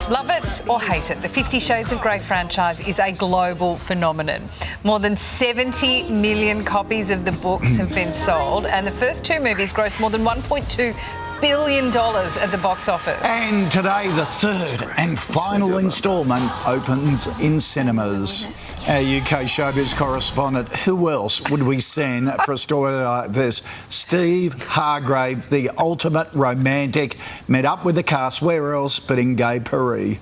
Love it or hate it, the 50 Shades of Grey franchise is a global phenomenon. More than 70 million copies of the books have been sold, and the first two movies grossed more than $1.2 billion at the box office. And today, the third and final instalment opens in cinemas. Our UK showbiz correspondent, who else would we send for a story like this? Steve Hargrave, the ultimate romantic, met up with the cast where else but in gay Paris.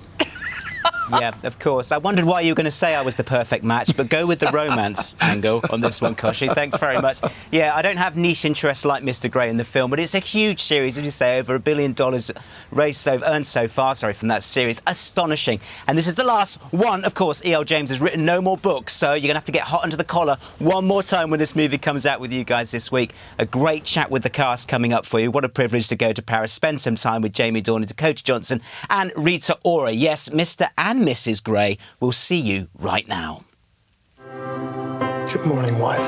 Yeah, of course. I wondered why you were going to say I was the perfect match, but go with the romance angle on this one, Koshi. Thanks very much. Yeah, I don't have niche interests like Mr. Grey in the film, but it's a huge series, as you say, over $1 billion earned so far, from that series. Astonishing. And this is the last one. Of course, E.L. James has written no more books, so you're going to have to get hot under the collar one more time when this movie comes out with you guys this week. A great chat with the cast coming up for you. What a privilege to go to Paris, spend some time with Jamie Dornan, Dakota Johnson and Rita Ora. Yes, Mr. and Mrs. Grey will see you right now. Good morning, wife.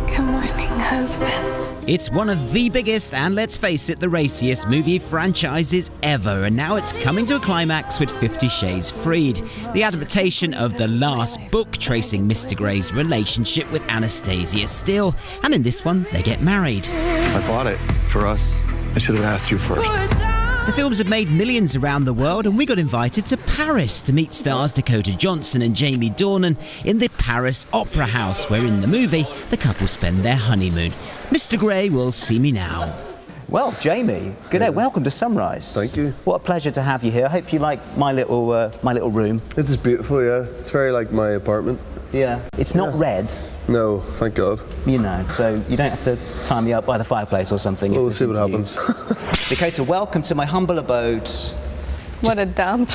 Good morning, husband. It's one of the biggest and, let's face it, the raciest movie franchises ever, and now it's coming to a climax with 50 Shades Freed, the adaptation of the last book tracing Mr. Grey's relationship with Anastasia Steele, and in this one they get married. I bought it for us. I should have asked you first. The films have made millions around the world, and we got invited to Paris to meet stars Dakota Johnson and Jamie Dornan in the Paris Opera House, where in the movie the couple spend their honeymoon. Mr. Grey will see me now. Well, Jamie, good day. Welcome to Sunrise. Thank you. What a pleasure to have you here. I hope you like my little room. This is beautiful, yeah. It's very like my apartment. Yeah. It's not red. No, thank God. You know, so you don't have to tie me up by the fireplace or something. We'll see what happens. Dakota, welcome to my humble abode. What a dump.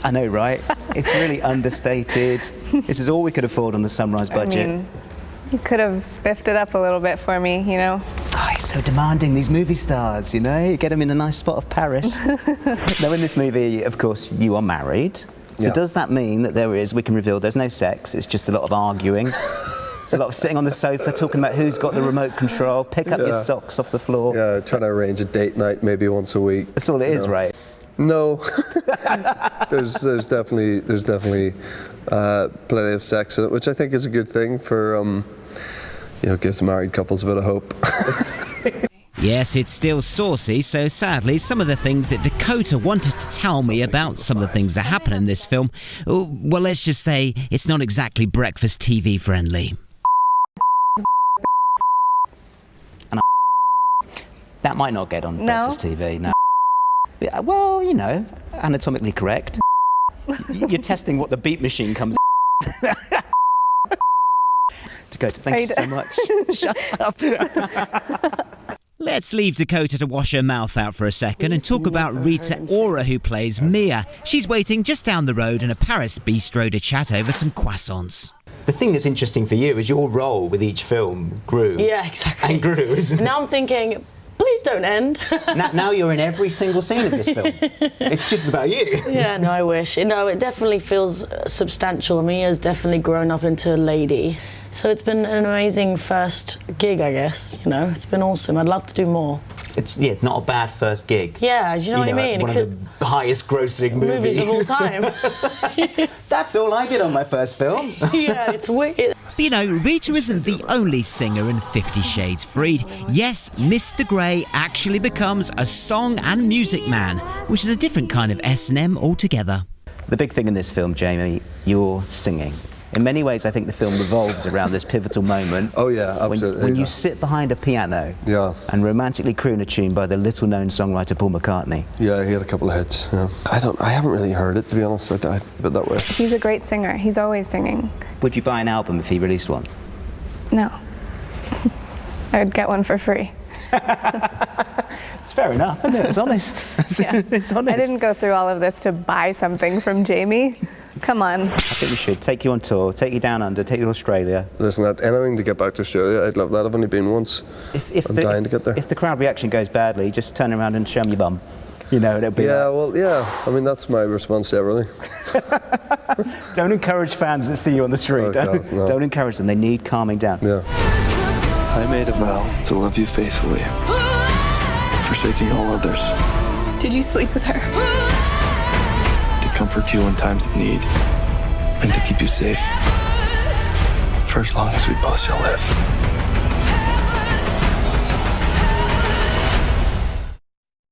I know, right? It's really understated. This is all we could afford on the Sunrise budget. I mean, you could have spiffed it up a little bit for me, you know? Oh, he's so demanding, these movie stars, you know? You get them in a nice spot of Paris. Now, in this movie, of course, you are married. So does that mean that we can reveal there's no sex, it's just a lot of arguing? It's a lot of sitting on the sofa, talking about who's got the remote control, pick up your socks off the floor. Yeah, trying to arrange a date night maybe once a week. That's all it is, right? No. there's definitely plenty of sex in it, which I think is a good thing for, gives married couples a bit of hope. Yes, it's still saucy, so sadly, some of the things that Dakota wanted to tell me about some of the things that happen in this film, well, let's just say it's not exactly breakfast TV friendly. That might not get on breakfast TV, no. Yeah, well, you know, anatomically correct. You're testing what the beat machine comes. Dakota, thank you so much. Shut up. Let's leave Dakota to wash her mouth out for a second and talk about Rita Ora, who plays Mia. She's waiting just down the road in a Paris bistro to chat over some croissants. The thing that's interesting for you is your role with each film grew. Yeah, exactly. And grew, isn't it? Now I'm thinking, please don't end. now you're in every single scene of this film. It's just about you. Yeah, no, I wish. You know, it definitely feels substantial. Mia's definitely grown up into a lady. So it's been an amazing first gig, I guess. You know, it's been awesome. I'd love to do more. It's not a bad first gig. Yeah, do you know what I mean? One of the highest grossing movies of all time. That's all I get on my first film. Yeah, it's weird. But you know, Rita isn't the only singer in 50 Shades Freed. Yes, Mr. Grey actually becomes a song and music man, which is a different kind of S&M altogether. The big thing in this film, Jamie, you're singing. In many ways, I think the film revolves around this pivotal moment. Oh yeah, absolutely. When you sit behind a piano and romantically croon a tune by the little-known songwriter Paul McCartney. Yeah, he had a couple of hits. Yeah. I haven't really heard it, to be honest. I put that way. He's a great singer. He's always singing. Would you buy an album if he released one? No. I would get one for free. It's fair enough, isn't it? It's honest. Yeah. It's honest. I didn't go through all of this to buy something from Jamie. Come on. I think we should take you on tour, take you down under, take you to Australia. Listen, anything to get back to Australia, I'd love that. I've only been once. I'm dying to get there. If the crowd reaction goes badly, just turn around and show me your bum. You know, it'll be I mean, that's my response to everything. Don't encourage fans that see you on the street. No. Don't encourage them. They need calming down. Yeah. I made a vow to love you faithfully. forsaking all others. Did you sleep with her? To comfort you in times of need and to keep you safe for as long as we both shall live.